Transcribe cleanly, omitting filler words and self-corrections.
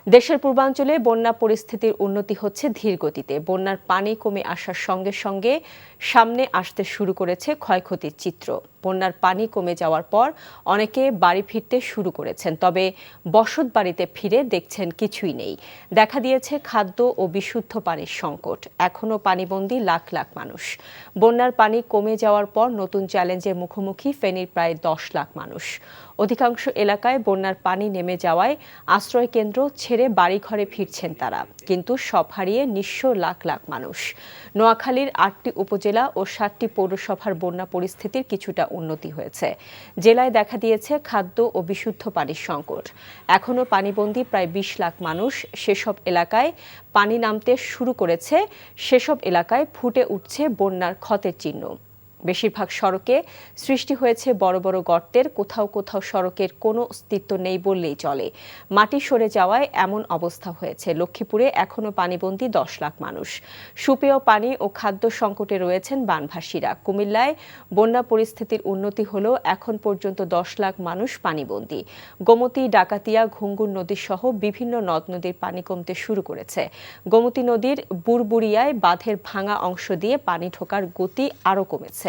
দেশের পূর্বাঞ্চলে বন্যা পরিস্থিতির উন্নতি হচ্ছে ধীর গতিতে। বন্যার পানি কমে আসার সঙ্গে সঙ্গে সামনে আসতে শুরু করেছে ক্ষয়ক্ষতির চিত্র। বন্যার পানি কমে যাওয়ার পর অনেকে বাড়ি ফিরতে শুরু করেছেন, তবে বসত বাড়িতে ফিরে দেখছেন কিছুই নেই। দেখা দিয়েছে খাদ্য ও বিশুদ্ধ পানির সংকট। এখনও পানিবন্দী লাখ লাখ মানুষ। বন্যার পানি কমে যাওয়ার পর নতুন চ্যালেঞ্জের মুখোমুখি ফেনীর প্রায় 10 লাখ মানুষ। অধিকাংশ এলাকায় বন্যার পানি নেমে যাওয়ায় আশ্রয় কেন্দ্র ছেড়ে বাড়িঘরে ফিরছেন তারা, কিন্তু সব হারিয়ে নিঃস্ব লাখ লাখ মানুষ। নোয়াখালীর 8টি উপজেলা ও 7টি পৌরসভার বন্যা পরিস্থিতির কিছুটা উন্নতি হয়েছে। জেলায় দেখা দিয়েছে খাদ্য ও বিশুদ্ধ পানির সংকট। এখনও পানিবন্দী প্রায় 20 লাখ মানুষ। সেসব এলাকায় পানি নামতে শুরু করেছে, সেসব এলাকায় ফুটে উঠছে বন্যার ক্ষতের চিহ্ন। বেশিরভাগ সড়কে সৃষ্টি হয়েছে বড় বড় গর্তের, কোথাও কোথাও সড়কের কোনো অস্তিত্ব নেই বললেই চলে। মাটি সরে যাওয়ায় এমন অবস্থা হয়েছে। লক্ষ্মীপুরে এখনও পানিবন্দী 10 লাখ মানুষ। সুপেয় পানি ও খাদ্য সংকটে রয়েছেন বানভাসীরা। কুমিল্লায় বন্যা পরিস্থিতির উন্নতি হলেও এখন পর্যন্ত 10 লাখ মানুষ পানিবন্দী। গোমতী, ডাকাতিয়া, ঘুঙ্গুর নদী সহ বিভিন্ন নদ নদীর পানি কমতে শুরু করেছে। গোমতী নদীর বুড়বুড়িয়ায় বাঁধের ভাঙা অংশ দিয়ে পানি ঢোকার গতি আরও কমেছে।